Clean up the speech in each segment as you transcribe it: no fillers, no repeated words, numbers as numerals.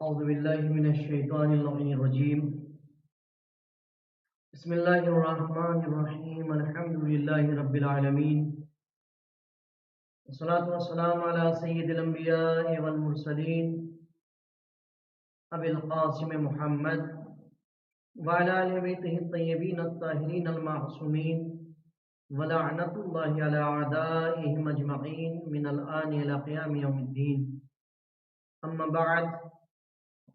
أعوذ بالله من الشيطان اللعين الرجيم. بسم الله الرحمن الرحيم. الحمد لله رب العالمين، والصلاة والسلام على سيد الأنبياء والمرسلين أبي القاسم محمد وعلى آل بيته الطيبين الطاهرين المعصومين، ولعنة الله على أعدائهم أجمعين من الآن إلى قيام يوم الدين. أما بعد،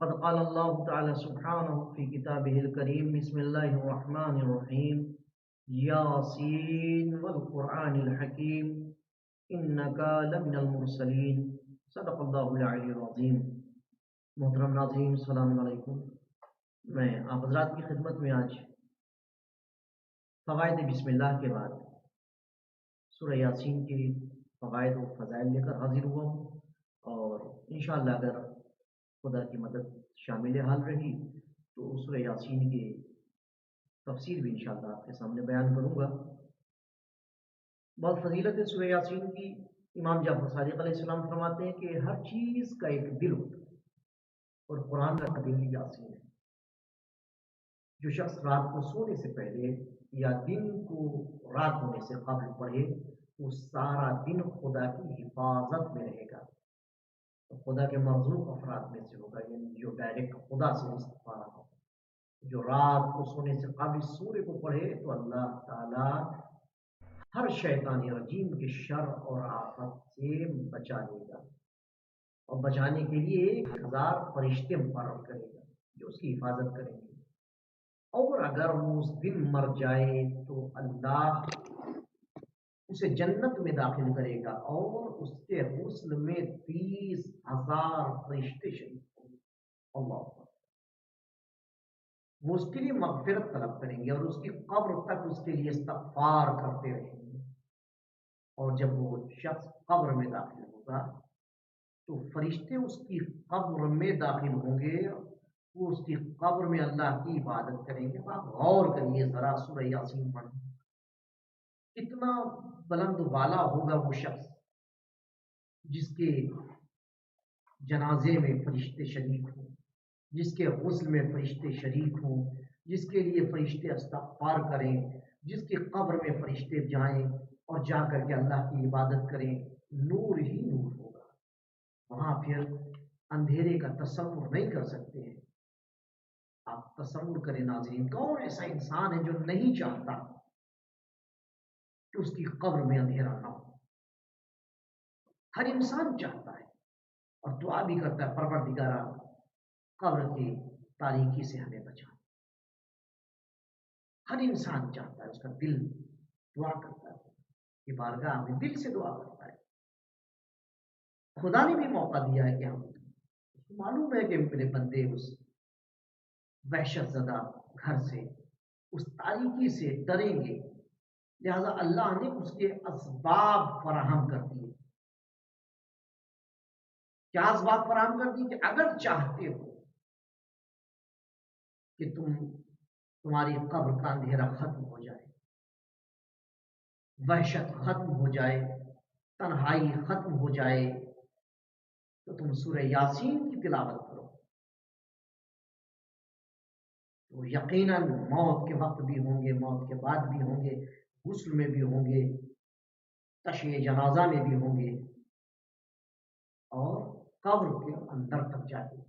قد قال الله تعالى سبحانه في كتابه الكريم: بسم الله الرحمن الرحيم. ياسين والقرآن الحكيم إنك لمن المرسلين. صدق الله العلی العظیم. محترم ناظرین، السلام علیکم. میں آپ حضرات کی خدمت میں آج فوائد بسم اللہ کے بعد سورہ یاسین کے فوائد و فضائل لے کر حاضر ہوا ہوں، اور انشاءاللہ اگر خدا کی مدد شامل حال رہی تو سورہ یاسین کی تفسیر بھی انشاءاللہ آپ کے سامنے بیان کروں گا. بہت فضیلت ہے سورہ یاسین کی. امام جعفر صادق علیہ السلام فرماتے ہیں کہ ہر چیز کا ایک دل ہوتا ہے، اور قرآن کا دل یاسین ہے. جو شخص رات کو سونے سے پہلے یا دن کو رات ہونے سے قبل پڑھے وہ سارا دن خدا کی حفاظت میں رہے گا، خدا کے مرزوق افراد میں سے ہوگا، یعنی جو ڈائریکٹ خدا سے استفادہ ہو. جو رات کو سونے سے قبل سورہ کو پڑھے تو اللہ تعالی ہر شیطانی رجیم کے شر اور آفت سے بچا لے گا، اور بچانے کے لیے 1000 فرشتے مقرر کرے گا جو اس کی حفاظت کریں گے. اور اگر وہ اس دن مر جائے تو اللہ اسے جنت میں داخل کرے گا، اور اس کے غسل میں 30,000 فرشتے شریک ہوں گے. اللہ اکبر. وہ اس کے لیے مغفرت طلب کریں گے اور اس کی قبر تک اس کے لیے استغفار کرتے رہیں گے. اور جب وہ شخص قبر میں داخل ہوگا تو فرشتے اس کی قبر میں داخل ہوں گے، وہ اس کی قبر میں اللہ کی عبادت کریں گے. آپ غور کریے ذرا، سورہ یاسین پڑھیں. اتنا بلند والا ہوگا وہ شخص جس کے جنازے میں فرشتے شریک ہوں، جس کے غسل میں فرشتے شریک ہوں، جس کے لیے فرشتے استغفار کریں، جس کی قبر میں فرشتے جائیں اور جا کر کے اللہ کی عبادت کریں. نور ہی نور ہوگا وہاں. پھر اندھیرے کا تصور نہیں کر سکتے ہیں. آپ تصور کریں ناظرین، کون ایسا انسان ہے جو نہیں چاہتا کہ اس کی قبر میں اندھیرا نہ ہو؟ ہر انسان چاہتا ہے اور دعا بھی کرتا ہے: پروردگارا قبر کی تاریکی سے ہمیں بچا. ہر انسان چاہتا ہے، اس کا دل دعا کرتا ہے، یہ بارگاہ میں دل سے دعا کرتا ہے. خدا نے بھی موقع دیا ہے کہ ہم معلوم ہے کہ میرے بندے اس وحشت زدہ گھر سے، اس تاریکی سے ڈریں گے، لہذا اللہ نے اس کے اسباب فراہم کر دیے. کیا اسباب فراہم کر دی؟ کہ اگر چاہتے ہو کہ تمہاری قبر کا اندھیرا ختم ہو جائے، وحشت ختم ہو جائے، تنہائی ختم ہو جائے، تو تم سورہ یاسین کی تلاوت کرو. تو یقیناً موت کے وقت بھی ہوں گے، موت کے بعد بھی ہوں گے، غسل میں بھی ہوں گے، تشییع جنازہ میں بھی ہوں گے، اور قبر کے اندر تک جا کے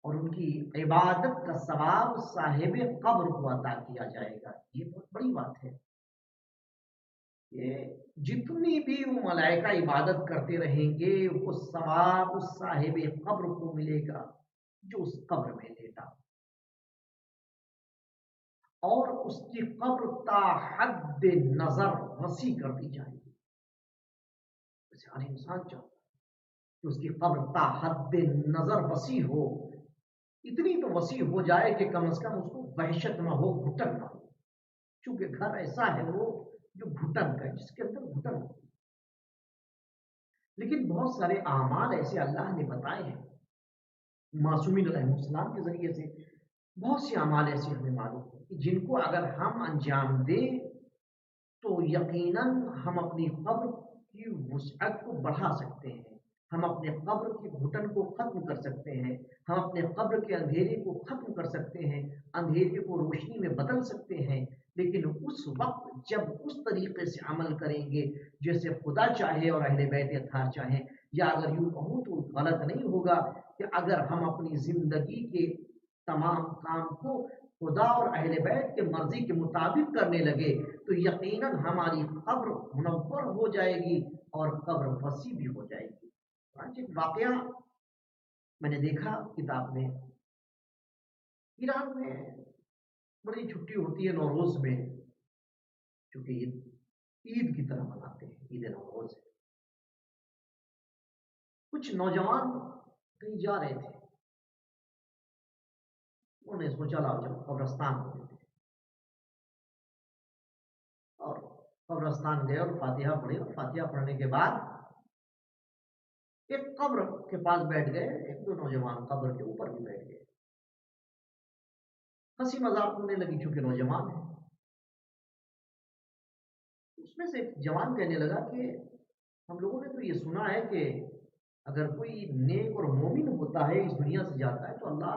اور ان کی عبادت کا ثواب صاحب قبر کو عطا کیا جائے گا. یہ بہت بڑی بات ہے کہ جتنی بھی وہ ملائکہ عبادت کرتے رہیں گے وہ ثواب اس صاحب قبر کو ملے گا جو اس قبر میں لیٹا، اور اس کی قبر تا حد نظر وسیع کر دی جائے گی. اسے ہر انسان چاہتا ہے کہ اس کی قبر تا حد نظر وسیع ہو، اتنی تو وسیع ہو جائے کہ کم از کم اس کو وحشت نہ ہو، گھٹن نہ ہو. چونکہ گھر ایسا ہے وہ جو گھٹن کا ہے، جس کے اندر گھٹن ہو. لیکن بہت سارے اعمال ایسے اللہ نے بتائے ہیں معصومین علیہ السلام کے ذریعے سے. بہت سے اعمال ایسے ہمیں معلوم ہیں کہ جن کو اگر ہم انجام دیں تو یقیناً ہم اپنی قبر کی وسعت کو بڑھا سکتے ہیں، ہم اپنے قبر کی گھٹن کو ختم کر سکتے ہیں، ہم اپنے قبر کے اندھیرے کو ختم کر سکتے ہیں، اندھیرے کو روشنی میں بدل سکتے ہیں، لیکن اس وقت جب اس طریقے سے عمل کریں گے جیسے خدا چاہے اور اہل بیت اطہار چاہیں، یا اگر یوں کہوں تو غلط نہیں ہوگا کہ اگر ہم اپنی زندگی کے تمام کام کو خدا اور اہل بیت کے مرضی کے مطابق کرنے لگے تو یقیناً ہماری قبر منور ہو جائے گی اور قبر وسیع بھی ہو جائے گی۔ آج ایک واقعہ میں نے دیکھا کتاب میں، ایران میں بڑی چھٹی ہوتی ہے نوروز میں، چونکہ عید کی طرح مناتے ہیں عید نوروز۔ کچھ نوجوان کہیں جا رہے تھے، انہوں نے سوچا لاؤ چلو قبرستان ہو لیتے ہیں، اور قبرستان گئے اور فاتحہ پڑھی، اور فاتحہ پڑھنے کے بعد ایک قبر کے پاس بیٹھ گئے، ایک دو نوجوان قبر کے اوپر بھی بیٹھ گئے، ہنسی مذاق ہونے لگی چونکہ نوجوان ہیں۔ اس میں سے ایک جوان کہنے لگا کہ ہم لوگوں نے تو یہ سنا ہے کہ اگر کوئی نیک اور مومن ہوتا ہے اس دنیا سے جاتا ہے تو اللہ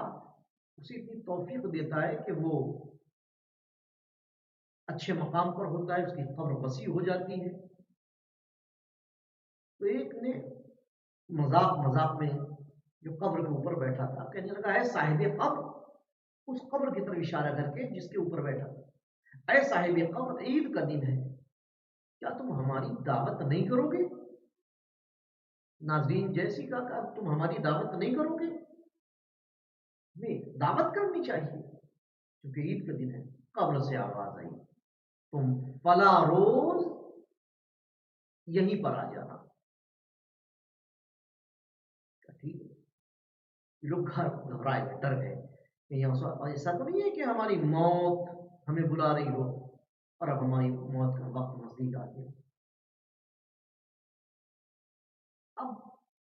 اسے اتنی توفیق دیتا ہے کہ وہ اچھے مقام پر ہوتا ہے، اس کی قبر وسیع ہو جاتی ہے۔ تو ایک نے مذاق مذاق میں جو قبر کے اوپر بیٹھا تھا کہنے لگا، اے صاحب قبر، اس قبر کی طرف اشارہ کر کے جس کے اوپر بیٹھا تھا، اے صاحب قبر، عید کا دن ہے، کیا تم ہماری دعوت نہیں کرو گے؟ ناظرین جیسی کا کہ تم ہماری دعوت نہیں کرو گے؟ نہیں، دعوت کرنی چاہیے کیونکہ عید کا دن ہے۔ قبر سے آواز آئی، تم فلاں روز یہیں پر آ جانا۔ ٹھیک ہے، لوگ گھبرائے گئے، ڈر گئے کہ ایسا تو نہیں ہے کہ ہماری موت ہمیں بلا رہی ہو اور اب ہماری موت کا وقت نزدیک آ گیا۔ اب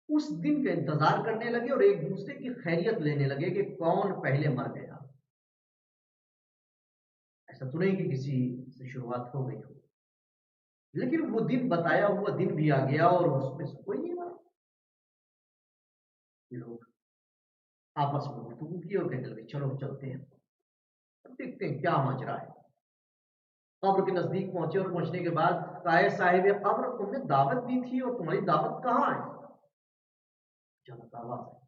اس دن کا انتظار کرنے لگے اور ایک دوسرے کی خیریت لینے لگے کہ کون پہلے مر گیا۔ ایسا تو نہیں کہ کسی سے شروعات ہو گئی ہو، لیکن وہ دن بتایا ہوا دن بھی آ گیا اور اس میں سے کوئی نہیں مرا۔ یہ لوگ آپس میں گفتگو کی اور کہنے لگے چلو چلتے ہیں، اب دیکھتے ہیں کیا ماجرا ہے۔ قبر کے نزدیک پہنچے اور پہنچنے کے بعد کہا، اے صاحب قبر، تم نے دعوت دی تھی اور تمہاری دعوت کہاں ہے؟ اچانک آواز ہے،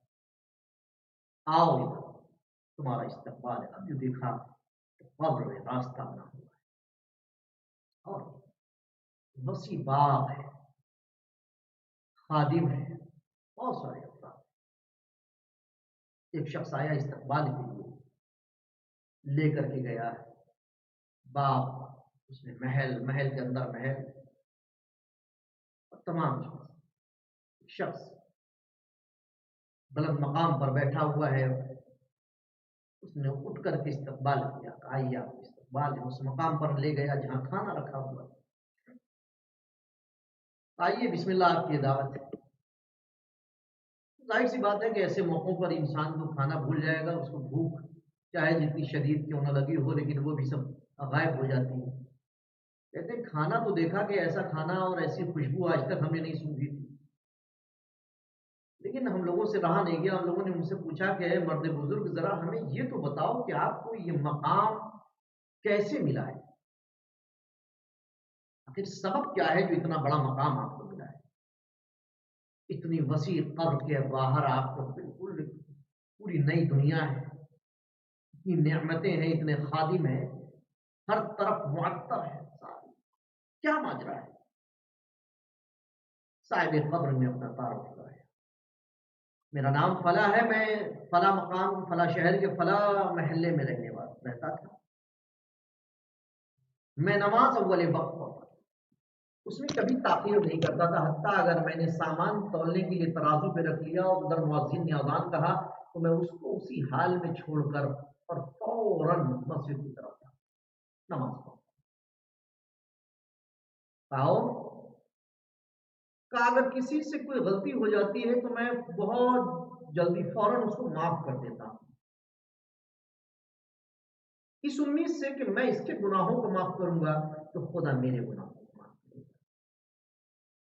آؤ ادھر، تمہارا استقبال ہے۔ اب جو دیکھا تو قبر میں راستہ بنا ہوا ہے اور وسیع باغ ہے، خادم ہے، بہت سارے افراد۔ ایک شخص آیا استقبال کے لیے، لے کر کے گیا باغ، اس میں محل، محل کے اندر محل اور تمام چیز۔ شخص بلند مقام پر بیٹھا ہوا ہے، اس نے اٹھ کر کے استقبال کیا، آئیے آپ استقبال ہے۔ اس مقام پر لے گیا جہاں کھانا رکھا ہوا، آئیے بسم اللہ آپ کی دعوت ہے۔ ظاہر سی بات ہے کہ ایسے موقعوں پر انسان کو کھانا بھول جائے گا، اس کو بھوک چاہے جتنی شدید کیوں نہ لگی ہو لیکن وہ بھی سب غائب ہو جاتی ہے۔ کہتے ہیں کھانا تو دیکھا کہ ایسا کھانا اور ایسی خوشبو آج تک ہم نے نہیں سونگھی تھی، لیکن ہم لوگوں سے رہا نہیں گیا۔ ہم لوگوں نے ان سے پوچھا کہ اے مرد بزرگ، ذرا ہمیں یہ تو بتاؤ کہ آپ کو یہ مقام کیسے ملا ہے؟ آخر سبب کیا ہے جو اتنا بڑا مقام آپ کو ملا ہے؟ اتنی وسیع قبر کے باہر آپ کو بالکل پوری نئی دنیا ہے، اتنی نعمتیں ہیں، اتنے خادم ہیں، ہر طرف معطر ہے، کیا ماجرا ہے؟ صاحب قبر نے اپنا تعارف کرایا، میرا نام فلاں ہے، میں فلاں مقام فلاں شہر کے فلاں محلے میں رہتا تھا، میں نماز اول وقت پڑھتا تھا، اس میں کبھی تاخیر نہیں کرتا تھا، حتیٰ اگر میں نے سامان تولنے کے لیے ترازو پہ رکھ لیا اور ادھر مؤذن نے اذان کہا تو میں اس کو اسی حال میں چھوڑ کر اور فوراً مسجد کی طرف تھا نماز پڑھاؤ۔ کہ اگر کسی سے کوئی غلطی ہو جاتی ہے تو میں بہت جلدی فوراً اس کو معاف کر دیتا ہوں، اس امید سے کہ میں اس کے گناہوں کو معاف کروں گا تو خدا میرے گناہوں کو معاف کرے گا۔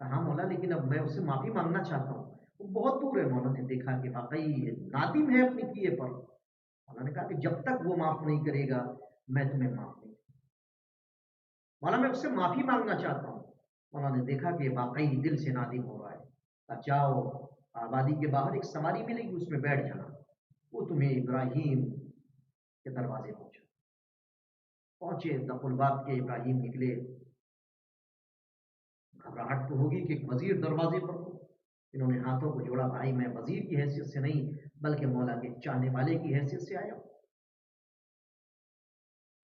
کہا مولا لیکن اب میں اسے معافی مانگنا چاہتا ہوں، وہ بہت دور ہے۔ مولا نے دیکھا کہ واقعی یہ نادم ہے اپنی کیے پر، مولا نے کہا کہ جب تک وہ معاف نہیں کرے گا میں تمہیں معاف نہیں کروں۔ مولا میں اس سے معافی مانگنا چاہتا ہوں۔ مولا نے دیکھا کہ واقعی دل سے نادم ہو رہا ہے، کہا جاؤ آبادی کے باہر ایک سواری ملے گی، اس میں بیٹھ جانا، وہ تمہیں ابراہیم کے دروازے پہنچے۔ دخل الباب کے ابراہیم نکلے، گھبراہٹ تو ہوگی کہ ایک وزیر دروازے پر ہو۔ انہوں نے ہاتھوں کو جوڑا، بھائی میں وزیر کی حیثیت سے نہیں بلکہ مولا کے چاہنے والے کی حیثیت سے آیا ہوں۔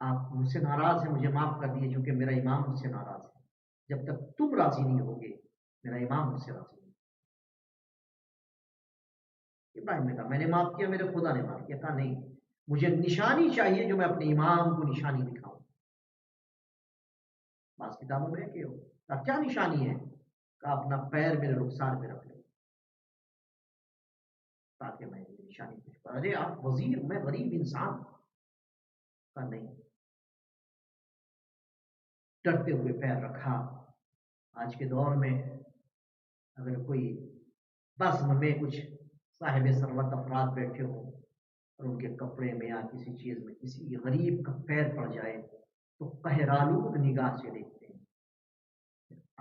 آپ مجھ سے ناراض ہیں، مجھے معاف کر دیے چونکہ میرا امام مجھ سے ناراض ہے۔ جب تک تم راضی نہیں ہوگے میرا امام مجھ سے راضی نہیں۔ ابراہیم نے کہا میں نے معاف کیا، میرے خدا نے معاف کیا۔ کہا نہیں، مجھے نشانی چاہیے جو میں اپنے امام کو نشانی دکھاؤں۔ بعض کتابوں میں کہ کیا نشانی ہے؟ کہا اپنا پیر میرے رخسار پہ رکھ لو تاکہ میں یہ نشانی کچھ پر۔ ارے آپ وزیر، میں غریب انسان۔ کہا نہیں، ڈرتے ہوئے پیر رکھا۔ آج کے دور میں اگر کوئی بزم میں کچھ صاحب ثروت افراد بیٹھے ہوں اور ان کے کپڑے میں یا کسی چیز میں کسی غریب کا پیر پڑ جائے تو قہرآلود نگاہ سے دیکھتے ہیں۔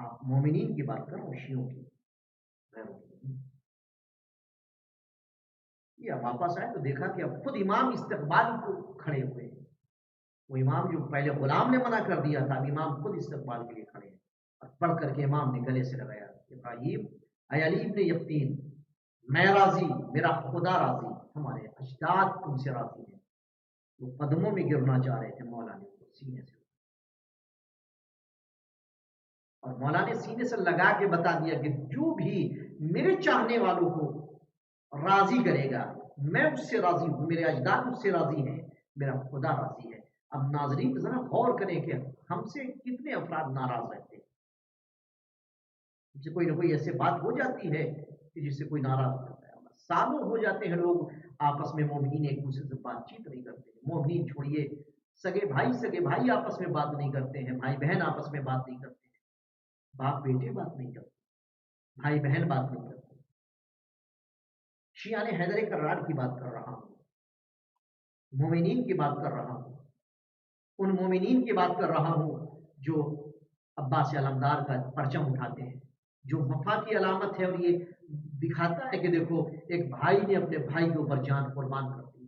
آپ مومنین کی بات کرو، شیعوں کی، غیروں کی نہیں۔ یہ واپس آئے تو دیکھا کہ اب خود امام استقبال کو کھڑے ہوئے ہیں۔ وہ امام جو پہلے غلام نے منع کر دیا تھا، اب امام خود استقبال کے لیے کھڑے ہیں۔ اور پڑھ کر کے امام نے گلے سے لگایا، ابراہیم اے علی ابن یقین، میں راضی، میرا خدا راضی، ہمارے اجداد تم سے راضی ہیں۔ وہ قدموں میں گرنا چاہ رہے تھے، مولا نے وہ سینے سے، اور مولا نے سینے سے لگا کے بتا دیا کہ جو بھی میرے چاہنے والوں کو راضی کرے گا میں اس سے راضی ہوں، میرے اجداد اس سے راضی ہیں، میرا خدا راضی ہے۔ اب ناظرین ذرا غور کریں کہ ہم سے کتنے افراد ناراض رہتے ہیں۔ جس سے کوئی نہ کوئی ایسے بات ہو جاتی ہے کہ جس سے کوئی ناراض ہوتا ہے۔ سالوں ہو جاتے ہیں لوگ آپس میں مومنین ایک دوسرے سے بات چیت نہیں کرتے ہیں۔ مومنین چھوڑیے، سگے بھائی آپس میں بات نہیں کرتے ہیں، بھائی بہن آپس میں بات نہیں کرتے ہیں، باپ بیٹے بات نہیں کرتے، بھائی بہن بات نہیں کرتے۔ شیعہ نے حیدر کرار کی بات کر رہا ہوں، مومنین کی بات کر رہا ہوں، ان مومنین کی بات کر رہا ہوں جو عباس علمدار کا پرچم اٹھاتے ہیں، جو وفا کی علامت ہے، اور یہ دکھاتا ہے کہ دیکھو ایک بھائی نے اپنے بھائی کے اوپر جان قربان کر دی۔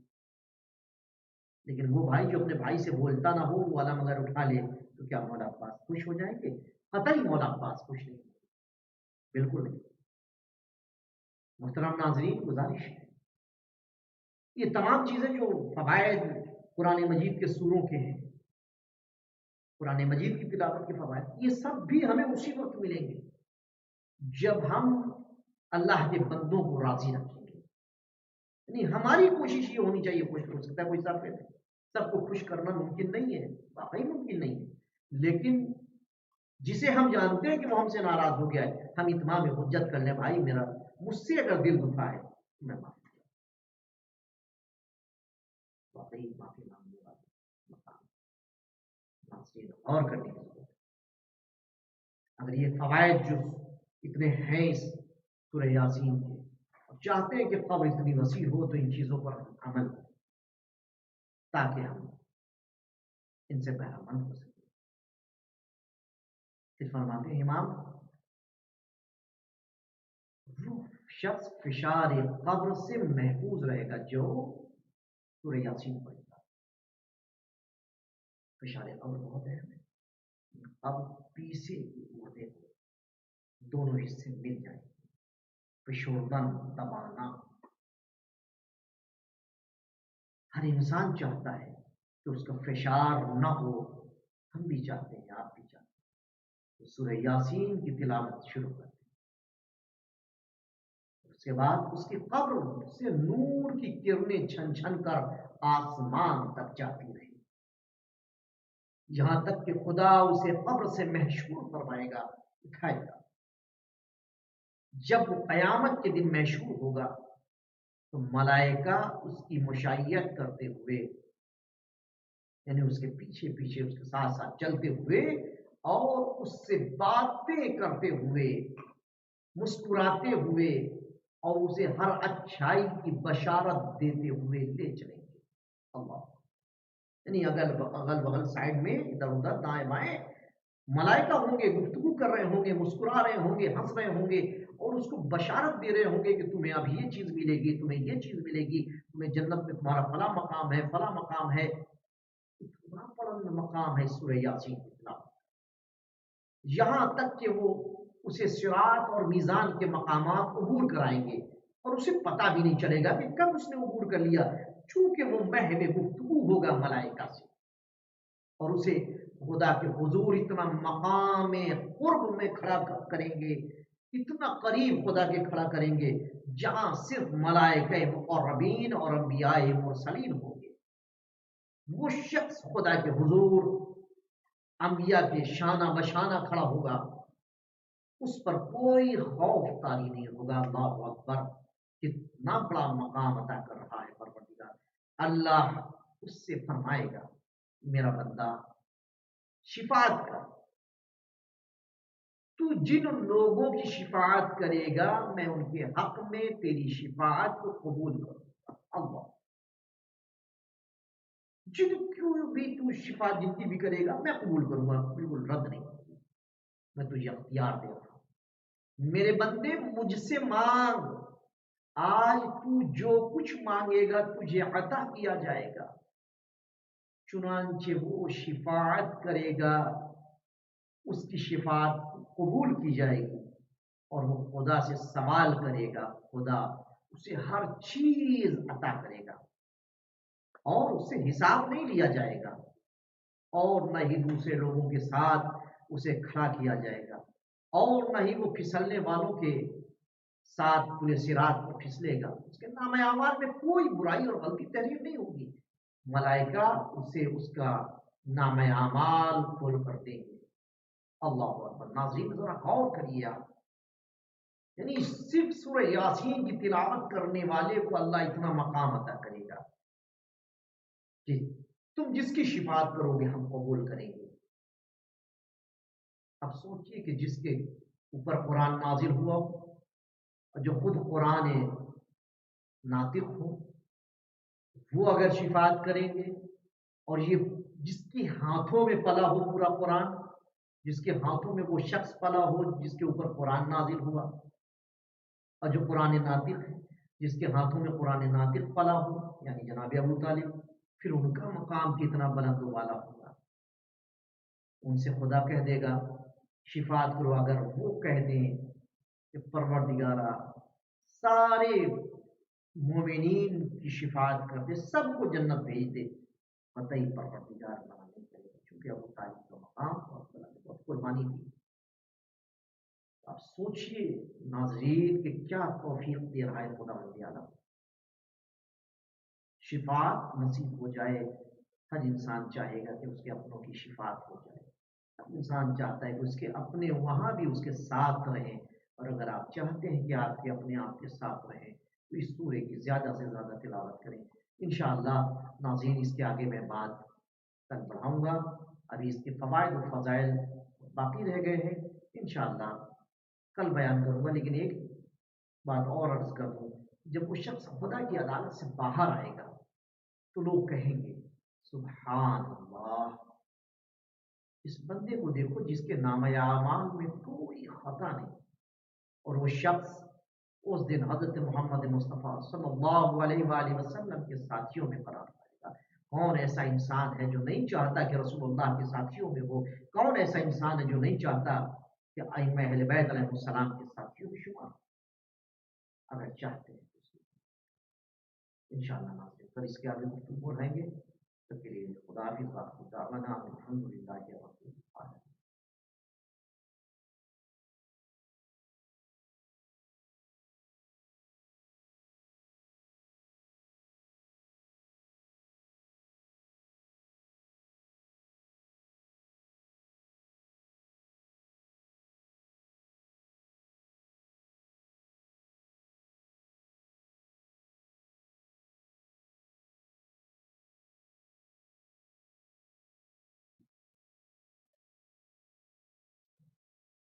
لیکن وہ بھائی جو اپنے بھائی سے بولتا نہ ہو، وہ علم اگر اٹھا لے تو کیا مولا عباس خوش ہو جائیں گے؟ قطعی مولا عباس خوش نہیں، بالکل نہیں۔ محترم ناظرین، گزارش ہے یہ تمام چیزیں جو فوائد قرآن مجید کے سوروں کے ہیں، قرآن مجید کی تلاوت کے فوائد، یہ سب بھی ہمیں اسی وقت ملیں گے جب ہم اللہ کے بندوں کو راضی رکھیں گے۔ یعنی ہماری کوشش یہ ہونی چاہیے، خوش ہو سکتا ہے کوئی سب کو خوش کرنا ممکن نہیں ہے، واقعی ممکن نہیں ہے، لیکن جسے ہم جانتے ہیں کہ وہ ہم سے ناراض ہو گیا ہے، ہم اتمام حجت کر لیں، بھائی میرا مجھ سے اگر دل دکھا ہے میں معاف کیا، واقعی معافی مانگنے والا مقام اور کرنے کی ضرورت ہے۔ اگر یہ فوائد جو اتنے ہیں اس سورہ یاسین کے، اور چاہتے ہیں کہ قبر اتنی وسیع ہو تو ان چیزوں پر عمل ہو تاکہ ہم ان سے بہرہ مند ہو سکیں۔ پھر فرماتے ہیں امام، وہ شخص فشار قبر سے محفوظ رہے گا جو سورہ یاسین پڑھے گا۔ فشار قبر بہت اہم ہے۔ اب پیسے کی مردے کو دونوں حصے مل جائیں، فشردن دبانا۔ ہر انسان چاہتا ہے کہ اس کا فشار نہ ہو، ہم بھی چاہتے ہیں، آپ بھی چاہتے ہیں۔ تو سورہ یاسین کی تلاوت شروع کرتے ہیں، اس کے بعد اس کی قبر سے نور کی کرنیں چھن چھن کر آسمان تک جاتی رہی، یہاں تک کہ خدا اسے قبر سے محشور فرمائے گا، اٹھائے گا۔ جب وہ قیامت کے دن محشور ہوگا تو ملائکہ اس کی مشائیت کرتے ہوئے، یعنی اس کے پیچھے پیچھے اس کے ساتھ ساتھ چلتے ہوئے اور اس سے باتیں کرتے ہوئے، مسکراتے ہوئے، اور اسے ہر اچھائی کی بشارت دیتے ہوئے لے چلیں گے۔ اللہ، یعنی اگل بغل سائڈ میں ادھر ادھر دائیں بائیں ملائکہ ہوں گے، گفتگو کر رہے ہوں گے، مسکرا رہے ہوں گے، ہنس رہے ہوں گے، اور اس کو بشارت دے رہے ہوں گے کہ تمہیں اب یہ چیز ملے گی، تمہیں یہ چیز ملے گی، تمہیں جنت میں تمہارا فلاں مقام ہے، فلاں مقام ہے۔ اتنا بلند مقام ہے سورہ یاسین کی تلاوت، یہاں تک کہ وہ اسے صراط اور میزان کے مقامات عبور کرائیں گے، اور اسے پتہ بھی نہیں چلے گا کہ کب اس نے عبور کر لیا، چونکہ وہ محو گفتگو ہوگا ملائکہ سے، اور اسے خدا کے حضور اتنا مقام قرب میں کھڑا کریں گے، اتنا قریب خدا کے کھڑا کریں گے، جہاں صرف ملائکہ مقربین اور انبیاء مرسلین ہوں گے۔ وہ شخص خدا کے حضور انبیاء کے شانہ بشانہ کھڑا ہوگا، اس پر کوئی خوف طاری نہیں ہوگا۔ اللہ اکبر، کتنا بڑا مقام عطا کر رہا ہے پروردگار۔ اللہ اس سے فرمائے گا، میرا بندہ شفاعت کر، تو جن لوگوں کی شفاعت کرے گا میں ان کے حق میں تیری شفاعت کو قبول کروں گا۔ اللہ، جن کیوں بھی تو شفاعت جتنی بھی کرے گا میں قبول کروں گا، بالکل رد نہیں کروں گا، میں تجھے اختیار دے رہا ہوں۔ میرے بندے مجھ سے مانگ، آج تو جو کچھ مانگے گا تجھے عطا کیا جائے گا۔ چنانچہ وہ شفاعت کرے گا، اس کی شفاعت قبول کی جائے گی، اور وہ خدا سے سوال کرے گا، خدا اسے ہر چیز عطا کرے گا، اور اس سے حساب نہیں لیا جائے گا، اور نہ ہی دوسرے لوگوں کے ساتھ اسے کھڑا کیا جائے گا، اور نہ ہی وہ پھسلنے والوں کے ساتھ پورے صراط پر پھسلے گا۔ اس کے نام اعمال میں کوئی برائی اور غلطی تحریر نہیں ہوگی، ملائکہ اسے اس کا نام اعمال کھول کر دیں گے۔ اللہ اکبر، ناظرین ذرا غور کریے آپ، یعنی صرف سورہ یاسین کی تلاوت کرنے والے کو اللہ اتنا مقام عطا کرے گا کہ تم جس کی شفاعت کرو گے ہم قبول کریں گے۔ اب سوچئے کہ جس کے اوپر قرآن نازل ہوا اور جو خود قرآن ناطق ہو، وہ اگر شفاعت کریں گے، اور یہ جس کے ہاتھوں میں پلا ہو پورا قرآن، جس کے ہاتھوں میں وہ شخص پلا ہو جس کے اوپر قرآن نازل ہوا، اور جو قرآن ناطق ہے جس کے ہاتھوں میں قرآن ناطق پلا ہو، یعنی جناب ابو طالب، پھر ان کا مقام کتنا بلند و بالا ہوگا۔ ان سے خدا کہہ دے گا شفاعت کرو، اگر وہ کہہ دیں کہ پروردگارا سارے مومنین کی شفاعت کرتے، سب کو جنت بھیج دے، قطعی پروردگار منع نہیں کرے گا، چونکہ ابو طالب کا مقام اور قربانی دی۔ آپ سوچئے ناظرین کہ کیا توفیق دے رہا ہے خدا رضی اللہ، شفاعت نصیب ہو جائے۔ ہر انسان چاہے گا کہ اس کے اپنوں کی شفاعت ہو جائے، ہر انسان چاہتا ہے کہ اس کے اپنے وہاں بھی اس کے ساتھ رہیں، اور اگر آپ چاہتے ہیں کہ آپ کے اپنے آپ کے ساتھ رہیں تو اس سورے کی زیادہ سے زیادہ تلاوت کریں۔ انشاءاللہ ناظرین اس کے آگے میں بات کل بڑھاؤں گا، ابھی اس کے فوائد و فضائل باقی رہ گئے ہیں، انشاءاللہ کل بیان کروں گا۔ لیکن ایک بات اور عرض کر دوں، جب وہ شخص خدا کی عدالت سے باہر آئے گا تو لوگ کہیں گے سبحان اللہ، اس بندے کو دیکھو جس کے نام اعمال میں کوئی خطا نہیں، اور وہ شخص اس دن حضرت محمد مصطفیٰ صلی اللہ علیہ وآلہ وسلم کے ساتھیوں میں قرار پائے گا۔ کون ایسا انسان ہے جو نہیں چاہتا کہ رسول اللہ کے ساتھیوں میں ہو؟ کون ایسا انسان ہے جو نہیں چاہتا کہ ائمہ اہل بیت علیہ السلام کے ساتھیوں میں شمار ہو؟ اگر چاہتے ہیں تو انشاءاللہ ناظرین پھر اس کے آگے گفتگو بڑھائیں گے۔ تب کے لیے خدا حافظ، آخر دعوانا الحمدللہ رب العالمین۔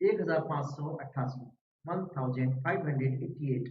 1588 1588